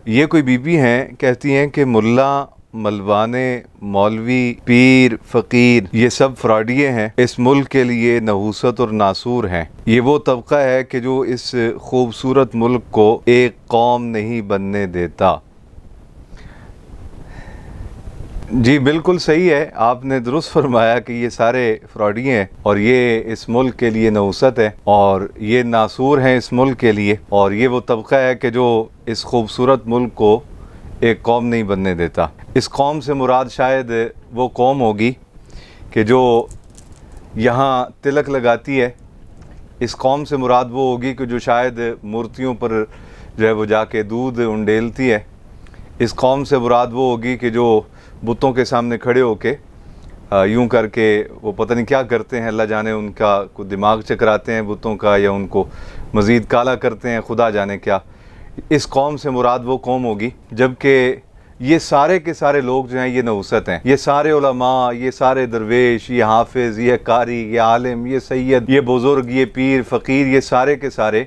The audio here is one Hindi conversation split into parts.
ये कोई बीबी हैं, कहती हैं कि मुल्ला, मलवाने, मौलवी, पीर, फ़कीर ये सब फ्रॉडिये हैं, इस मुल्क के लिए नहूसत और नासूर हैं। ये वो तबका है कि जो इस खूबसूरत मुल्क को एक कौम नहीं बनने देता। जी बिल्कुल सही है, आपने दुरुस्त फरमाया कि ये सारे फ्रॉडिये हैं और ये इस मुल्क के लिए नहूसत है और ये नासूर हैं इस मुल्क के लिए। और ये वो तबका है कि जो इस खूबसूरत मुल्क को एक कौम नहीं बनने देता। इस कौम से मुराद शायद वो कौम होगी कि जो यहाँ तिलक लगाती है। इस कौम से मुराद वो होगी कि जो शायद मूर्तियों पर जो है वो जाके दूध उंडेलती है। इस कौम से मुराद वो होगी कि जो बुतों के सामने खड़े होके यूं करके वो पता नहीं क्या करते हैं, अल्लाह जाने, उनका कुछ दिमाग चकराते हैं बुतों का या उनको मज़ीद काला करते हैं, खुदा जाने क्या। इस कौम से मुराद वो कौम होगी। जबकि ये सारे के सारे लोग जो हैं ये नहूसत हैं। ये सारे उलमा, ये सारे दरवेश, ये हाफिज़, ये कारी, ये आलिम, ये सैयद, ये बुज़ुर्ग, ये पीर, फ़कीर, ये सारे के सारे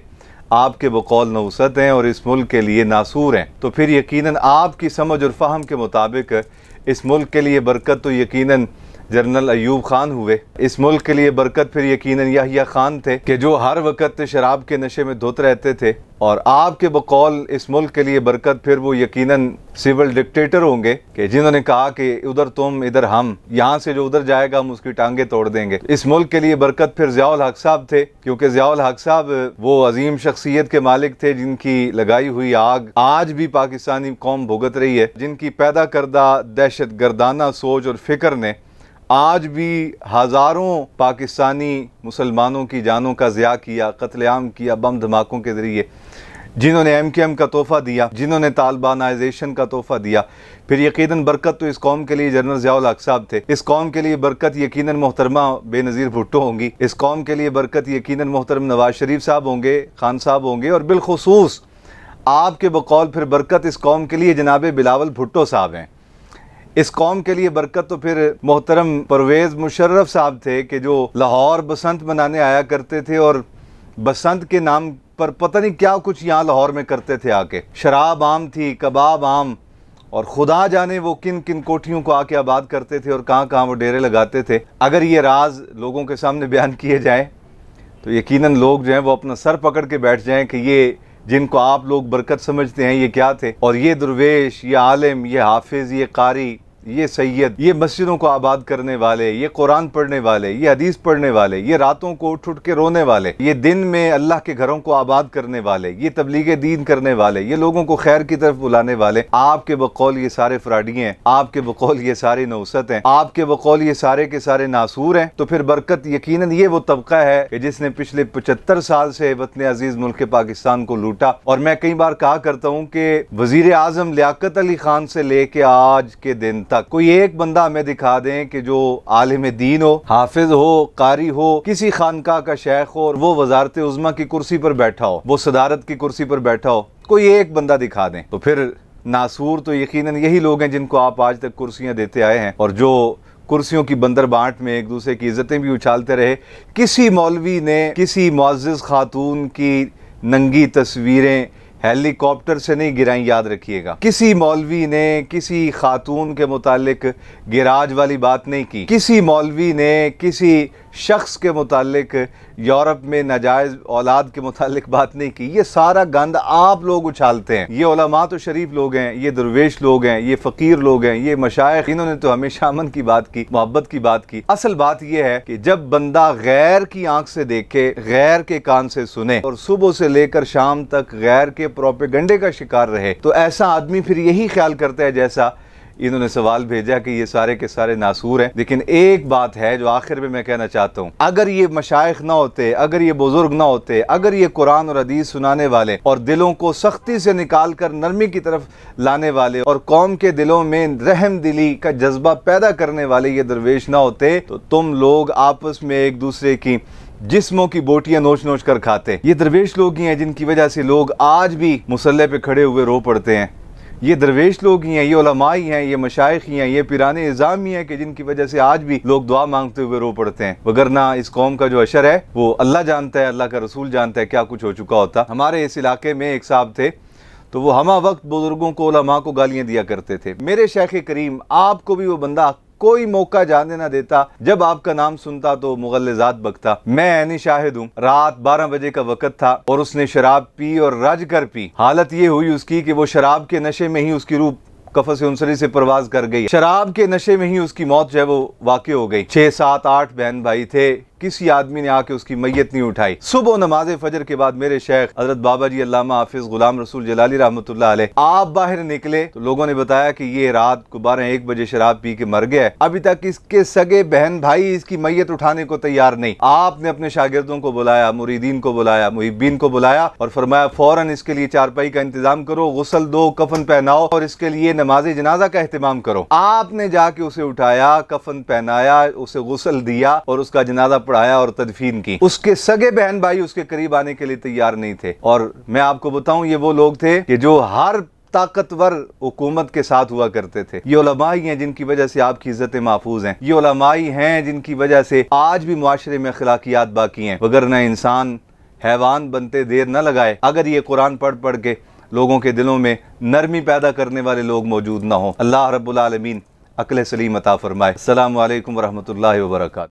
आपके बकौल नहूसत हैं और इस मुल्क के लिए नासूर हैं। तो फिर यकीनन आपकी समझ और फ़हम के मुताबिक इस मुल्क के लिए बरकत तो यकीनन जनरल अयूब खान हुए। इस मुल्क के लिए बरकत फिर यकीनन याहिया खान थे कि जो हर वक्त शराब के नशे में धुत रहते थे। और आपके बकौल इस मुल्क के लिए बरकत फिर वो यकीनन सिविल डिक्टेटर होंगे कि जिन्होंने कहा कि उधर तुम इधर हम, यहाँ से जो उधर जाएगा हम उसकी टांगे तोड़ देंगे। इस मुल्क के लिए बरकत फिर ज़ियाउल हक साहब थे, क्योंकि ज़ियाउल हक साहब वो अजीम शख्सियत के मालिक थे जिनकी लगाई हुई आग आज भी पाकिस्तानी कौम भुगत रही है, जिनकी पैदा करदा दहशत गर्दाना सोच और फिक्र ने आज भी हज़ारों पाकिस्तानी मुसलमानों की जानों का ज़िया किया, कत्लेआम किया बम धमाकों के ज़रिए, जिन्होंने MKM का तोहफ़ा दिया, जिन्होंने तालिबानाइजेशन का तोहफ़ा दिया। फिर यकीनन बरकत तो इस कौम के लिए जनरल ज़ियाउल हक साहब थे। इस कौम के लिए बरकत यकीनन मोहतरमा बेनज़ीर भुट्टो होंगी। इस कौम के लिए बरकत यकीनन मोहतरम नवाज शरीफ साहब होंगे, खान साहब होंगे। और बिलखुसूस आपके बकौल फिर बरकत इस कौम के लिए जनाब बिलावल भुट्टो साहब हैं। इस कौम के लिए बरकत तो फिर मोहतरम परवेज़ मुशर्रफ साहब थे कि जो लाहौर बसंत मनाने आया करते थे और बसंत के नाम पर पता नहीं क्या कुछ यहाँ लाहौर में करते थे आके। शराब आम थी, कबाब आम, और खुदा जाने वो किन किन कोठियों को आके आबाद करते थे और कहाँ कहाँ वो डेरे लगाते थे। अगर ये राज लोगों के सामने बयान किए जाए तो यकीनन लोग जो हैं वो अपना सर पकड़ के बैठ जाएं कि ये जिनको आप लोग बरकत समझते हैं ये क्या थे। और ये दुर्वेश, ये आलिम, ये हाफिज़, ये कारी, ये सैयद, ये मस्जिदों को आबाद करने वाले, ये कुरान पढ़ने वाले, ये हदीस पढ़ने वाले, ये रातों को उठ उठ के रोने वाले, ये दिन में अल्लाह के घरों को आबाद करने वाले, ये तबलीग दीन करने वाले, ये लोगों को खैर की तरफ बुलाने वाले, आपके बकौल ये सारे फ्राडिये हैं, आपके बकौल ये सारे नौसत हैं, आपके बकौल ये सारे के सारे नासूर हैं। तो फिर बरकत यकीनन ये वो तबका है कि जिसने पिछले 75 साल से वतन अजीज मुल्क पाकिस्तान को लूटा। और मैं कई बार कहा करता हूँ कि वजीर आजम लियाकत अली खान से लेके आज के दिन तक कोई एक बंदा हमें दिखा दें कि जो आलिम दीन हो, हाफिज हो, कारी हो, किसी खानका का शेख हो और वो वजारत उज़्मा की कुर्सी पर बैठा हो, वो सदारत की कुर्सी पर बैठा हो, कोई एक बंदा दिखा दें। तो फिर नासूर तो यकीनन यही लोग हैं जिनको आप आज तक कुर्सियां देते आए हैं और जो कुर्सियों की बंदर बांट में एक दूसरे की इज्जतें भी उछालते रहे। किसी मौलवी ने किसी मुअज़्ज़िज़ खातून की नंगी तस्वीरें हेलीकॉप्टर से नहीं गिराई, याद रखिएगा। किसी मौलवी ने किसी खातून के मुतालिक गिराज वाली बात नहीं की। किसी मौलवी ने किसी शख्स के मुतालिक यूरोप में नाजायज़ औलाद के मुतालिक बात नहीं की। ये सारा गंद आप लोग उछालते हैं। ये उलमा तो शरीफ लोग हैं, ये दरवेश लोग हैं, ये फ़कीर लोग हैं, ये मशाइख, इन्होंने तो हमेशा अमन की बात की, मोहब्बत की बात की। असल बात यह है कि जब बंदा गैर की आंख से देखे, गैर के कान से सुने और सुबह से लेकर शाम तक गैर के प्रोपेगंडे का शिकार रहे, तो ऐसा आदमी फिर यही ख्याल करता है जैसा इन्होंने सवाल भेजा कि ये सारे के सारे नासूर हैं। लेकिन एक बात है जो आखिर में मैं कहना चाहता हूँ, अगर ये मशाइख ना होते, अगर ये बुजुर्ग ना होते, अगर ये कुरान और हदीस सुनाने वाले और दिलों को सख्ती से निकाल कर नरमी की तरफ लाने वाले और कौम के दिलों में रहम दिली का जज्बा पैदा करने वाले ये दरवेश ना होते, तो तुम लोग आपस में एक दूसरे की जिस्मों की बोटियां नोच नोच कर खाते। ये दरवेश लोग ही हैं जिनकी वजह से लोग आज भी मुसल्ले पे खड़े हुए रो पड़ते हैं। ये दरवेश लोग ही हैं, ये उलमा ही हैं, ये मशाइख ही हैं, ये पिराने इज़ाम ही हैं कि जिनकी वजह से आज भी लोग दुआ मांगते हुए रो पड़ते हैं। वगरना इस कौम का जो अशर है वो अल्लाह जानता है, अल्लाह का रसूल जानता है क्या कुछ हो चुका होता। हमारे इस इलाके में एक साहब थे, तो वो हमा वक्त बुजुर्गों को, उलमा को गालियां दिया करते थे। मेरे शेख करीम आपको भी वो बंदा कोई मौका जाने ना देता, जब आपका नाम सुनता तो मुगल्लिज़ात बकता। मैं ऐनी शाहिद हूँ, रात 12 बजे का वक्त था और उसने शराब पी और रज कर पी। हालत ये हुई उसकी कि वो शराब के नशे में ही उसकी रूह कफ़स उनसरी से परवाज कर गई। शराब के नशे में ही उसकी मौत जो है वो वाक़ई हो गई। 6, 7, 8 बहन भाई थे, किसी आदमी ने आके उसकी मैयत नहीं उठाई। सुबह नमाज फजर के बाद मेरे शेख हजरत बाबा जी अल्लामा हाफिज गुलाम रसूल जलाली रहमतुल्लाह अलैह आप बाहर निकले तो लोगों ने बताया कि ये रात को 12-1 बजे शराब पी के मर गया। अभी तक इसके सगे बहन भाई इसकी मैयत उठाने को तैयार नहीं। आपने अपने शागिर्दों को बुलाया, मुरीदीन को बुलाया, मुहिब्बीन को बुलाया और फरमाया फौरन इसके लिए चारपाई का इंतजाम करो, गुस्ल दो, कफन पहनाओ और इसके लिए नमाज जनाजा का एहतमाम करो। आपने जाके उसे उठाया, कफन पहनाया, उसे गुस्ल दिया और उसका जनाजा पढ़ाया और तदफीन की। उसके सगे बहन भाई उसके करीब आने के लिए तैयार नहीं थे। और मैं आपको बताऊं ये वो लोग थे कि जो हर ताकतवर हुकूमत के साथ हुआ करते थे। ये उलमा ही हैं जिनकी वजह से आपकी इज्जत महफूज हैं। ये उलमा ही हैं जिनकी वजह से आज भी मुआशरे में अखलाकियात बाकी हैं। वगरना इंसान हैवान बनते देर न लगाए अगर ये कुरान पढ़ पढ़ के लोगों के दिलों में नरमी पैदा करने वाले लोग मौजूद ना हो। अल्लाह रब्बुल आलमीन अक्ल सलीम अता फरमाए। अस्सलामु अलैकुम व रहमतुल्लाहि व बरकातहू।